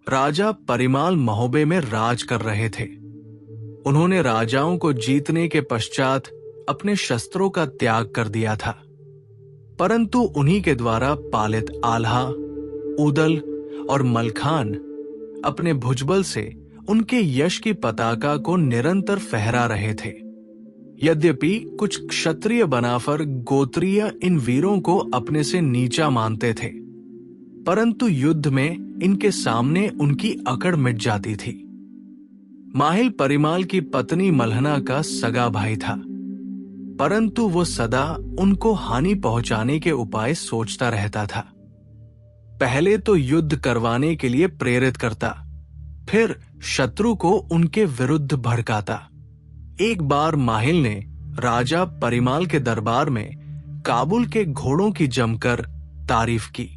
राजा परिमाल महोबे में राज कर रहे थे। उन्होंने राजाओं को जीतने के पश्चात अपने शस्त्रों का त्याग कर दिया था, परंतु उन्हीं के द्वारा पालित आल्हा, ऊदल और मलखान अपने भुजबल से उनके यश की पताका को निरंतर फहरा रहे थे। यद्यपि कुछ क्षत्रिय बनाफर गोत्रीय इन वीरों को अपने से नीचा मानते थे, परंतु युद्ध में इनके सामने उनकी अकड़ मिट जाती थी। माहिल परिमाल की पत्नी मल्हना का सगा भाई था, परंतु वो सदा उनको हानि पहुंचाने के उपाय सोचता रहता था। पहले तो युद्ध करवाने के लिए प्रेरित करता, फिर शत्रु को उनके विरुद्ध भड़काता। एक बार माहिल ने राजा परिमाल के दरबार में काबुल के घोड़ों की जमकर तारीफ की।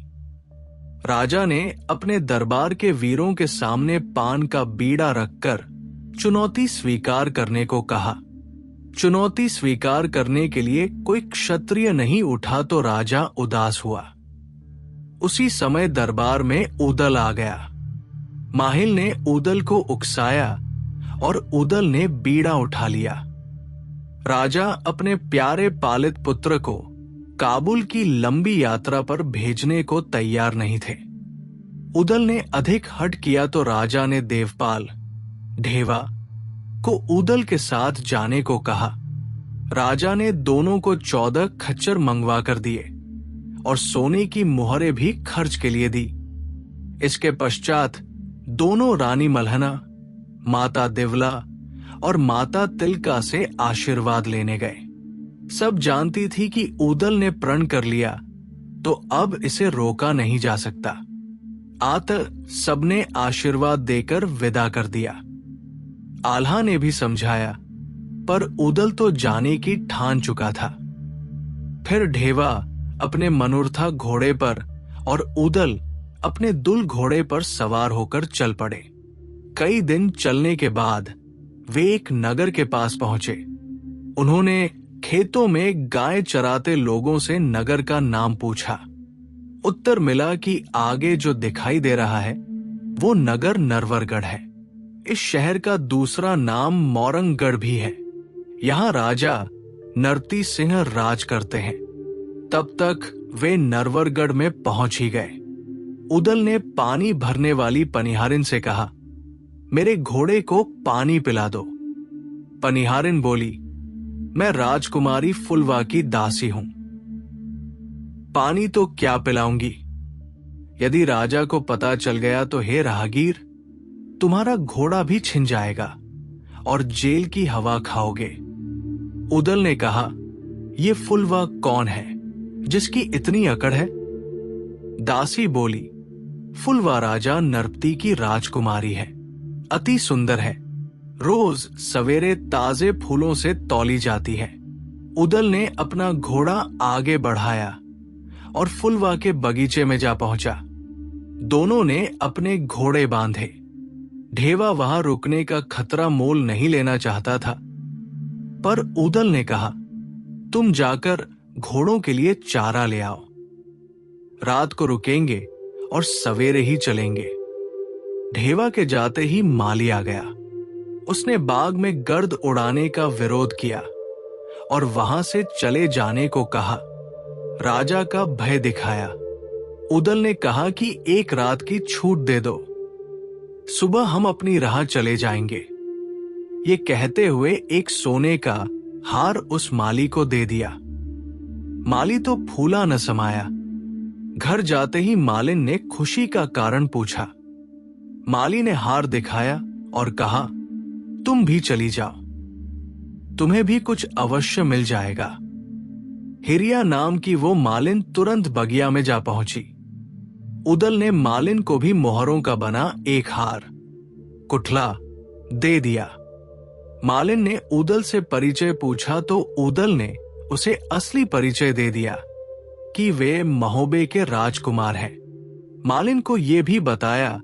राजा ने अपने दरबार के वीरों के सामने पान का बीड़ा रखकर चुनौती स्वीकार करने को कहा। चुनौती स्वीकार करने के लिए कोई क्षत्रिय नहीं उठा तो राजा उदास हुआ। उसी समय दरबार में ऊदल आ गया। माहिल ने ऊदल को उकसाया और ऊदल ने बीड़ा उठा लिया। राजा अपने प्यारे पालित पुत्र को काबुल की लंबी यात्रा पर भेजने को तैयार नहीं थे। ऊदल ने अधिक हठ किया तो राजा ने देवपाल ढेवा को ऊदल के साथ जाने को कहा। राजा ने दोनों को 14 खच्चर मंगवा कर दिए और सोने की मुहरें भी खर्च के लिए दी। इसके पश्चात दोनों रानी मल्हना, माता दिवला और माता तिलका से आशीर्वाद लेने गए। सब जानती थी कि ऊदल ने प्रण कर लिया तो अब इसे रोका नहीं जा सकता। सबने आशीर्वाद देकर विदा कर दिया। आल्हा ने भी समझाया, पर ऊदल तो जाने की ठान चुका था। फिर ढेवा अपने मनूर्था घोड़े पर और ऊदल अपने दुल घोड़े पर सवार होकर चल पड़े। कई दिन चलने के बाद वे एक नगर के पास पहुंचे। उन्होंने खेतों में गाय चराते लोगों से नगर का नाम पूछा। उत्तर मिला कि आगे जो दिखाई दे रहा है वो नगर नरवरगढ़ है। इस शहर का दूसरा नाम मोरंगगढ़ भी है। यहाँ राजा नरती सिंह राज करते हैं। तब तक वे नरवरगढ़ में पहुंच ही गए। ऊदल ने पानी भरने वाली पनिहारिन से कहा, मेरे घोड़े को पानी पिला दो। पनिहारिन बोली, मैं राजकुमारी फुलवा की दासी हूं, पानी तो क्या पिलाऊंगी। यदि राजा को पता चल गया तो हे राहगीर, तुम्हारा घोड़ा भी छिन जाएगा और जेल की हवा खाओगे। ऊदल ने कहा, ये फुलवा कौन है जिसकी इतनी अकड़ है? दासी बोली, फुलवा राजा नरपति की राजकुमारी है, अति सुंदर है, रोज सवेरे ताजे फूलों से तौली जाती है। ऊदल ने अपना घोड़ा आगे बढ़ाया और फुलवा के बगीचे में जा पहुंचा। दोनों ने अपने घोड़े बांधे। ढेवा वहां रुकने का खतरा मोल नहीं लेना चाहता था, पर ऊदल ने कहा, तुम जाकर घोड़ों के लिए चारा ले आओ। रात को रुकेंगे और सवेरे ही चलेंगे। ढेवा के जाते ही माली आ गया। उसने बाग में गर्द उड़ाने का विरोध किया और वहां से चले जाने को कहा। राजा का भय दिखाया। ऊदल ने कहा कि एक रात की छूट दे दो, सुबह हम अपनी राह चले जाएंगे। ये कहते हुए एक सोने का हार उस माली को दे दिया। माली तो फूला न समाया। घर जाते ही मालिन ने खुशी का कारण पूछा। माली ने हार दिखाया और कहा, तुम भी चली जाओ, तुम्हें भी कुछ अवश्य मिल जाएगा। हिरिया नाम की वो मालिन तुरंत बगिया में जा पहुंची। ऊदल ने मालिन को भी मोहरों का बना एक हार कुठला दे दिया। मालिन ने ऊदल से परिचय पूछा तो ऊदल ने उसे असली परिचय दे दिया कि वे महोबे के राजकुमार हैं। मालिन को यह भी बताया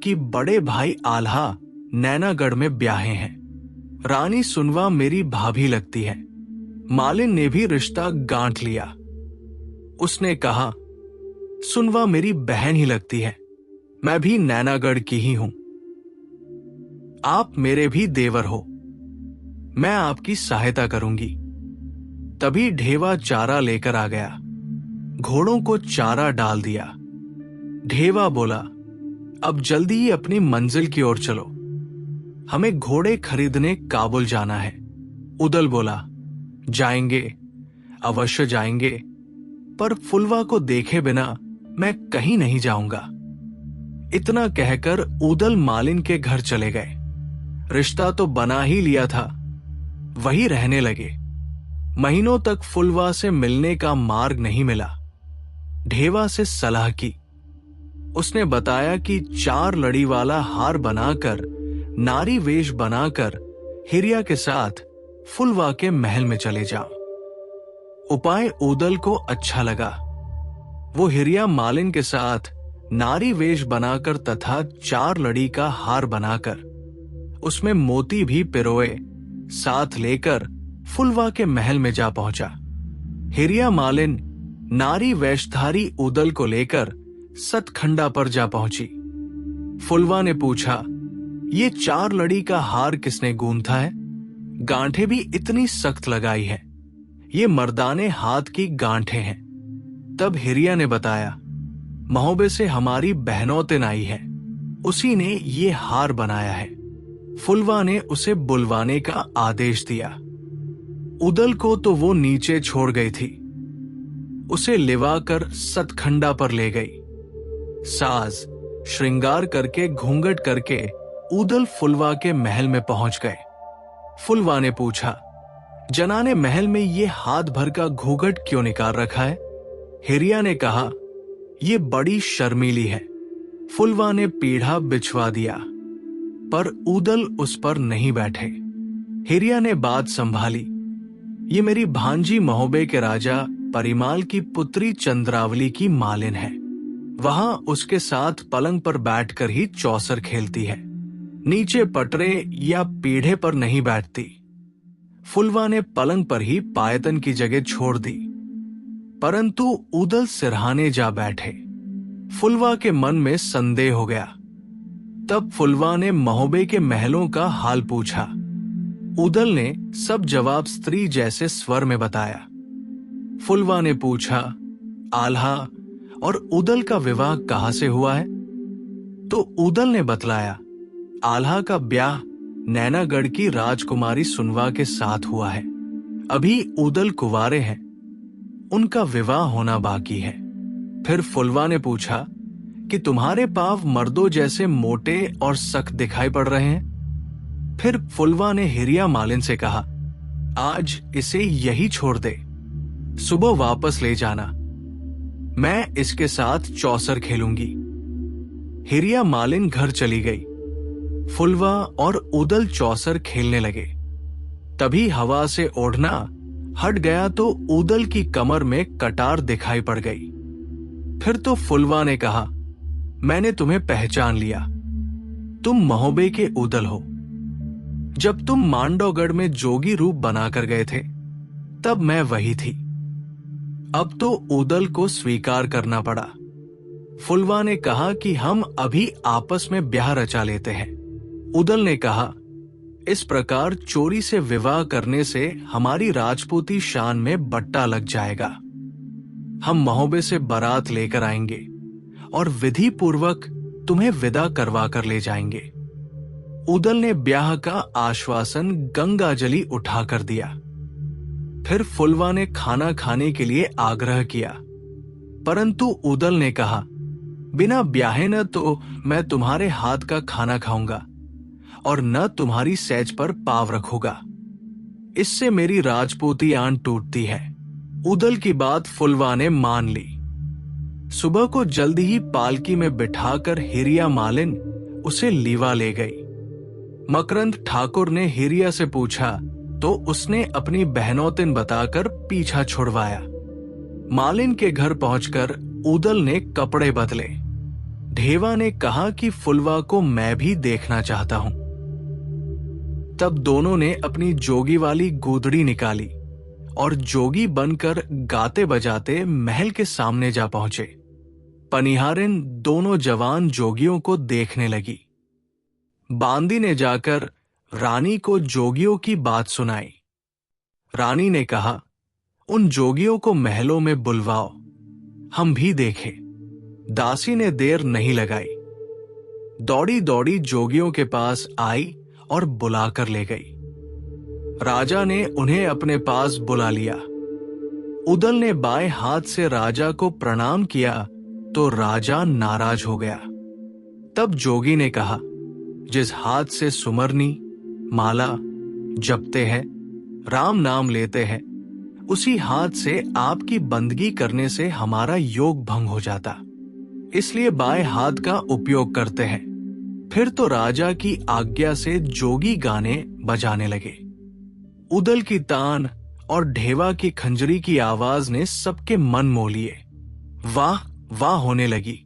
कि बड़े भाई आल्हा नैनागढ़ में ब्याहे हैं। रानी सुनवा मेरी भाभी लगती है। मालिन ने भी रिश्ता गांठ लिया। उसने कहा, सुनवा मेरी बहन ही लगती है, मैं भी नैनागढ़ की ही हूं। आप मेरे भी देवर हो, मैं आपकी सहायता करूंगी। तभी ढेवा चारा लेकर आ गया। घोड़ों को चारा डाल दिया। ढेवा बोला, अब जल्दी ही अपनी मंजिल की ओर चलो, हमें घोड़े खरीदने काबुल जाना है। उदल बोला, जाएंगे, अवश्य जाएंगे, पर फुलवा को देखे बिना मैं कहीं नहीं जाऊंगा। इतना कहकर उदल मालिन के घर चले गए। रिश्ता तो बना ही लिया था, वही रहने लगे। महीनों तक फुलवा से मिलने का मार्ग नहीं मिला। ढेवा से सलाह की। उसने बताया कि 4 लड़ी वाला हार बनाकर, नारी वेश बनाकर हिरिया के साथ फुलवा के महल में चले जाओ। उपाय उदल को अच्छा लगा। वो हिरिया मालिन के साथ नारी वेश बनाकर तथा 4 लड़ी का हार बनाकर उसमें मोती भी पिरोए साथ लेकर फुलवा के महल में जा पहुंचा। हिरिया मालिन नारी वेशधारी उदल को लेकर सतखंडा पर जा पहुंची। फुलवा ने पूछा, ये 4 लड़ी का हार किसने गूंथा है? गांठें भी इतनी सख्त लगाई है, ये मर्दाने हाथ की गांठें हैं। तब हिरिया ने बताया, महोबे से हमारी बहनौतिन आई है, उसी ने ये हार बनाया है। फुलवा ने उसे बुलवाने का आदेश दिया। उदल को तो वो नीचे छोड़ गई थी। उसे लिवाकर सतखंडा पर ले गई। साज श्रृंगार करके घूंघट करके उदल फुलवा के महल में पहुंच गए। फुलवा ने पूछा, जनाने महल में ये हाथ भर का घूंघट क्यों निकाल रखा है? हिरिया ने कहा, ये बड़ी शर्मीली है। फुलवा ने पीढ़ा बिछवा दिया, पर उदल उस पर नहीं बैठे। हिरिया ने बात संभाली, ये मेरी भांजी महोबे के राजा परिमाल की पुत्री चंद्रावली की मालिन है। वहां उसके साथ पलंग पर बैठकर ही चौसर खेलती है, नीचे पटरे या पीढ़े पर नहीं बैठती। फुलवा ने पलंग पर ही पायतन की जगह छोड़ दी, परंतु उदल सिरहाने जा बैठे। फुलवा के मन में संदेह हो गया। तब फुलवा ने महोबे के महलों का हाल पूछा। उदल ने सब जवाब स्त्री जैसे स्वर में बताया। फुलवा ने पूछा, आल्हा और उदल का विवाह कहां से हुआ है? तो उदल ने बतलाया, आल्हा का ब्याह नैनागढ़ की राजकुमारी सुनवा के साथ हुआ है। अभी उदल कुंवारे हैं, उनका विवाह होना बाकी है। फिर फुलवा ने पूछा कि तुम्हारे पांव मर्दों जैसे मोटे और सख्त दिखाई पड़ रहे हैं। फिर फुलवा ने हिरिया मालिन से कहा, आज इसे यही छोड़ दे, सुबह वापस ले जाना, मैं इसके साथ चौसर खेलूंगी। हिरिया मालिन घर चली गई। फुलवा और उदल चौसर खेलने लगे। तभी हवा से ओढ़ना हट गया तो उदल की कमर में कटार दिखाई पड़ गई। फिर तो फुलवा ने कहा, मैंने तुम्हें पहचान लिया, तुम महोबे के उदल हो। जब तुम मांडवगढ़ में जोगी रूप बनाकर गए थे, तब मैं वही थी। अब तो उदल को स्वीकार करना पड़ा। फुलवा ने कहा कि हम अभी आपस में ब्याह रचा लेते हैं। उदल ने कहा, इस प्रकार चोरी से विवाह करने से हमारी राजपूती शान में बट्टा लग जाएगा। हम महोबे से बारात लेकर आएंगे और विधि पूर्वक तुम्हें विदा करवा कर ले जाएंगे। उदल ने ब्याह का आश्वासन गंगाजली उठा कर दिया। फिर फुलवा ने खाना खाने के लिए आग्रह किया, परंतु उदल ने कहा, बिना ब्याहे न तो मैं तुम्हारे हाथ का खाना खाऊंगा और न तुम्हारी सेज पर पाव रखूंगा। इससे मेरी राजपूती आन टूटती है। उदल की बात फुलवा ने मान ली। सुबह को जल्दी ही पालकी में बिठाकर हिरिया मालिन उसे लीवा ले गई। मकरंद ठाकुर ने हिरिया से पूछा तो उसने अपनी बहनौतिन बताकर पीछा छुड़वाया। मालिन के घर पहुंचकर उदल ने कपड़े बदले। ढेवा ने कहा कि फुलवा को मैं भी देखना चाहता हूं। तब दोनों ने अपनी जोगी वाली गूदड़ी निकाली और जोगी बनकर गाते बजाते महल के सामने जा पहुंचे। पनिहारिन दोनों जवान जोगियों को देखने लगी। बांदी ने जाकर रानी को जोगियों की बात सुनाई। रानी ने कहा, उन जोगियों को महलों में बुलवाओ, हम भी देखें। दासी ने देर नहीं लगाई, दौड़ी दौड़ी जोगियों के पास आई और बुलाकर ले गई। राजा ने उन्हें अपने पास बुला लिया। उदल ने बाएं हाथ से राजा को प्रणाम किया तो राजा नाराज हो गया। तब जोगी ने कहा, जिस हाथ से सुमरनी माला जपते हैं, राम नाम लेते हैं, उसी हाथ से आपकी बंदगी करने से हमारा योग भंग हो जाता, इसलिए बाएं हाथ का उपयोग करते हैं। फिर तो राजा की आज्ञा से जोगी गाने बजाने लगे। उदल की तान और ढेवा की खंजरी की आवाज ने सबके मन मोह लिए। वाह वाह होने लगी।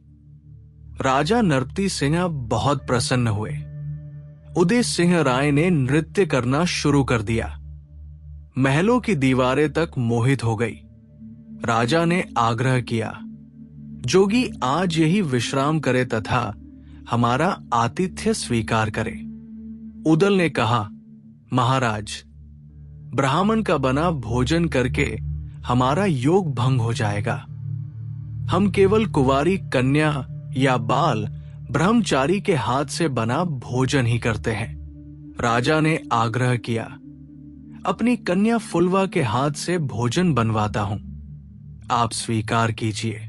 राजा नरपति सिंह बहुत प्रसन्न हुए। उदय सिंह राय ने नृत्य करना शुरू कर दिया। महलों की दीवारें तक मोहित हो गई। राजा ने आग्रह किया, जोगी आज यही विश्राम करे तथा हमारा आतिथ्य स्वीकार करे। उदल ने कहा, महाराज, ब्राह्मण का बना भोजन करके हमारा योग भंग हो जाएगा। हम केवल कुंवारी कन्या या बाल ब्रह्मचारी के हाथ से बना भोजन ही करते हैं। राजा ने आग्रह किया, अपनी कन्या फुलवा के हाथ से भोजन बनवाता हूं, आप स्वीकार कीजिए।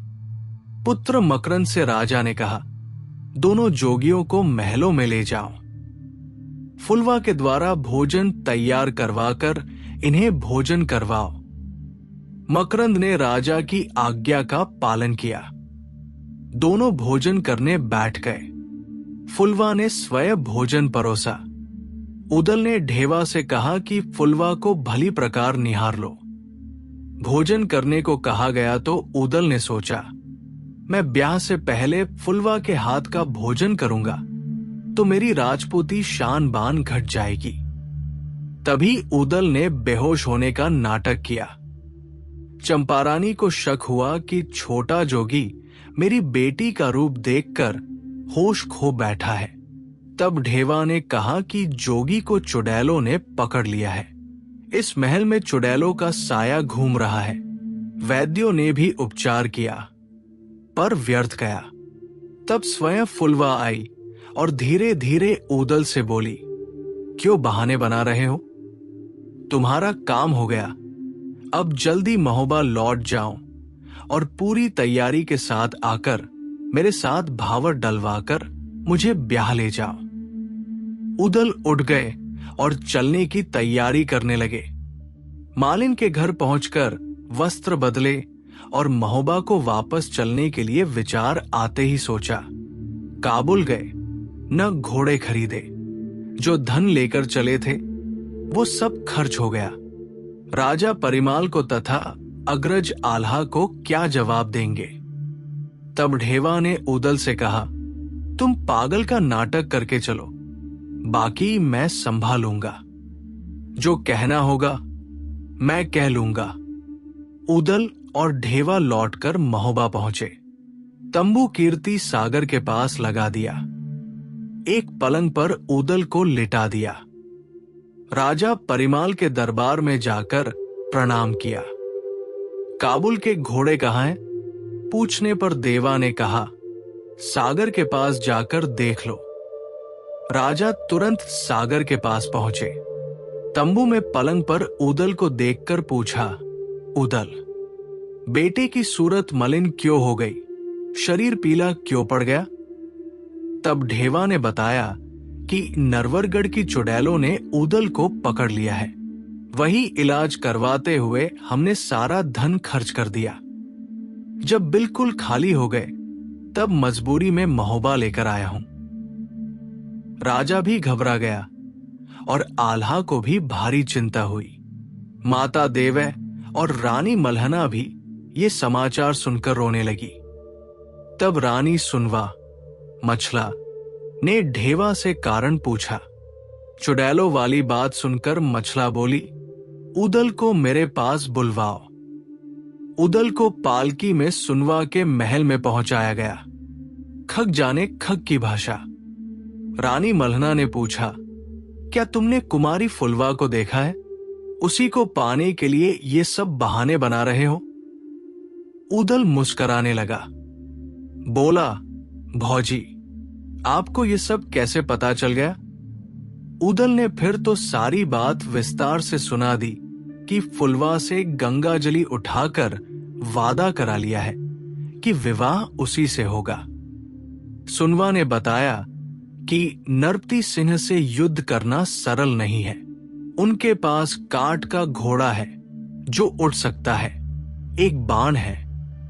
पुत्र मकरंद से राजा ने कहा, दोनों जोगियों को महलों में ले जाओ। फुलवा के द्वारा भोजन तैयार करवाकर इन्हें भोजन करवाओ। मकरंद ने राजा की आज्ञा का पालन किया। दोनों भोजन करने बैठ गए। फुलवा ने स्वयं भोजन परोसा। उदल ने ढेवा से कहा कि फुलवा को भली प्रकार निहार लो। भोजन करने को कहा गया तो उदल ने सोचा, मैं ब्याह से पहले फुलवा के हाथ का भोजन करूंगा तो मेरी राजपूती शान बान घट जाएगी। तभी उदल ने बेहोश होने का नाटक किया। चंपारानी को शक हुआ कि छोटा जोगी मेरी बेटी का रूप देखकर होश खो बैठा है। तब ढेवा ने कहा कि जोगी को चुड़ैलों ने पकड़ लिया है। इस महल में चुड़ैलों का साया घूम रहा है। वैद्यों ने भी उपचार किया पर व्यर्थ गया। तब स्वयं फुलवा आई और धीरे धीरे उदल से बोली, क्यों बहाने बना रहे हो? तुम्हारा काम हो गया। अब जल्दी महोबा लौट जाओ और पूरी तैयारी के साथ आकर मेरे साथ भावर डलवाकर मुझे ब्याह ले जाओ। उदल उठ गए और चलने की तैयारी करने लगे। मालिन के घर पहुंचकर वस्त्र बदले और महोबा को वापस चलने के लिए विचार आते ही सोचा। काबुल गए, न घोड़े खरीदे, जो धन लेकर चले थे वो सब खर्च हो गया। राजा परिमाल को तथा अग्रज आल्हा को क्या जवाब देंगे? तब ढेवा ने उदल से कहा, तुम पागल का नाटक करके चलो, बाकी मैं संभालूंगा। जो कहना होगा मैं कह लूंगा। उदल और ढेवा लौटकर महोबा पहुंचे। तंबू कीर्ति सागर के पास लगा दिया। एक पलंग पर उदल को लिटा दिया। राजा परिमाल के दरबार में जाकर प्रणाम किया। काबुल के घोड़े कहाँ हैं? पूछने पर देवा ने कहा, सागर के पास जाकर देख लो। राजा तुरंत सागर के पास पहुंचे। तंबू में पलंग पर उदल को देखकर पूछा, उदल, बेटे की सूरत मलिन क्यों हो गई? शरीर पीला क्यों पड़ गया? तब ढेवा ने बताया कि नरवरगढ़ की चुड़ैलों ने उदल को पकड़ लिया है। वही इलाज करवाते हुए हमने सारा धन खर्च कर दिया। जब बिल्कुल खाली हो गए तब मजबूरी में महोबा लेकर आया हूं। राजा भी घबरा गया और आल्हा को भी भारी चिंता हुई। माता देवै और रानी मल्हना भी ये समाचार सुनकर रोने लगी। तब रानी सुनवा मछला ने ढेवा से कारण पूछा। चुड़ैलों वाली बात सुनकर मछला बोली, उदल को मेरे पास बुलवाओ। उदल को पालकी में सुनवा के महल में पहुंचाया गया। खग जाने खग की भाषा। रानी मल्हना ने पूछा, क्या तुमने कुमारी फुलवा को देखा है? उसी को पाने के लिए ये सब बहाने बना रहे हो? उदल मुस्कराने लगा। बोला, भौजी, आपको ये सब कैसे पता चल गया? उदल ने फिर तो सारी बात विस्तार से सुना दी कि फुलवा से गंगा जली उठाकर वादा करा लिया है कि विवाह उसी से होगा। सुनवा ने बताया कि नरपति सिंह से युद्ध करना सरल नहीं है। उनके पास काठ का घोड़ा है जो उड़ सकता है, एक बाण है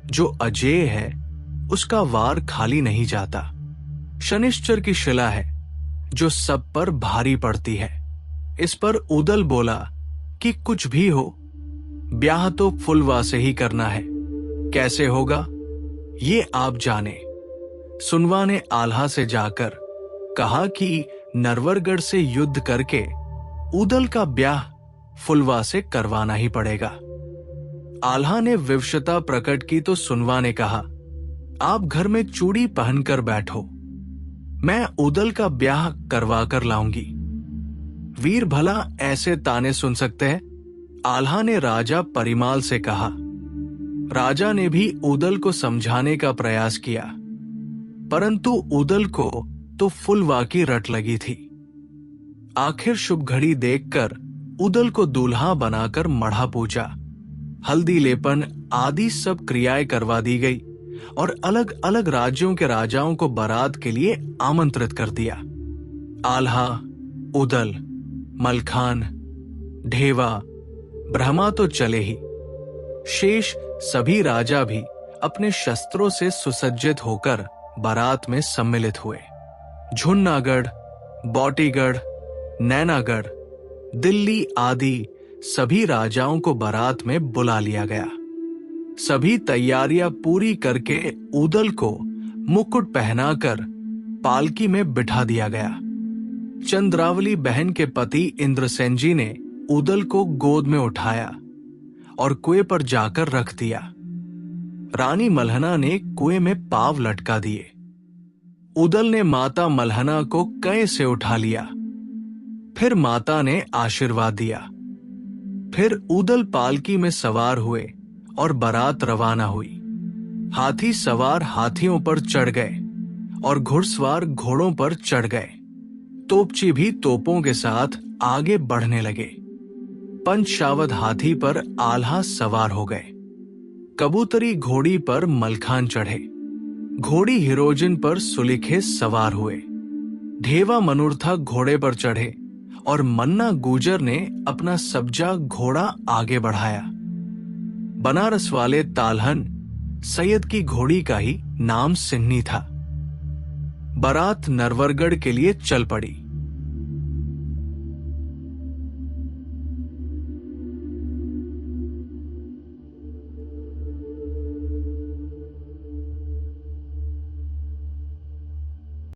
जो अजेय है, उसका वार खाली नहीं जाता, शनिश्चर की शिला है जो सब पर भारी पड़ती है। इस पर उदल बोला कि कुछ भी हो, ब्याह तो फुलवा से ही करना है। कैसे होगा ये आप जाने। सुनवा ने आल्हा से जाकर कहा कि नरवरगढ़ से युद्ध करके उदल का ब्याह फुलवा से करवाना ही पड़ेगा। आल्हा ने विवशता प्रकट की तो सुनवा ने कहा, आप घर में चूड़ी पहनकर बैठो, मैं उदल का ब्याह करवा कर लाऊंगी। वीर भला ऐसे ताने सुन सकते हैं? आल्हा ने राजा परिमाल से कहा। राजा ने भी उदल को समझाने का प्रयास किया, परंतु उदल को तो फुलवा की रट लगी थी। आखिर शुभ घड़ी देखकर उदल को दूल्हा बनाकर मढ़ा पूजा, हल्दी लेपन आदि सब क्रियाएं करवा दी गई और अलग अलग राज्यों के राजाओं को बारात के लिए आमंत्रित कर दिया। आल्हा, उदल, मलखान, ढेवा, ब्रह्मा तो चले ही, शेष सभी राजा भी अपने शस्त्रों से सुसज्जित होकर बारात में सम्मिलित हुए। झुन्नागढ़, बौटीगढ़, नैनागढ़, दिल्ली आदि सभी राजाओं को बारात में बुला लिया गया। सभी तैयारियां पूरी करके उदल को मुकुट पहनाकर पालकी में बिठा दिया गया। चंद्रावली बहन के पति इंद्रसेन जी ने उदल को गोद में उठाया और कुएं पर जाकर रख दिया। रानी मल्हना ने कुएं में पांव लटका दिए। उदल ने माता मल्हना को कए से उठा लिया। फिर माता ने आशीर्वाद दिया। फिर उदल पालकी में सवार हुए और बारात रवाना हुई। हाथी सवार हाथियों पर चढ़ गए और घुड़सवार घोड़ों पर चढ़ गए। तोपची भी तोपों के साथ आगे बढ़ने लगे। पंचशावद हाथी पर आल्हा सवार हो गए। कबूतरी घोड़ी पर मलखान चढ़े। घोड़ी हिरोजिन पर सुलिखे सवार हुए। ढेवा मनुर्था घोड़े पर चढ़े और मन्ना गुजर ने अपना सब्जा घोड़ा आगे बढ़ाया। बनारस वाले तालहन सैयद की घोड़ी का ही नाम सिन्नी था। बारात नरवरगढ़ के लिए चल पड़ी।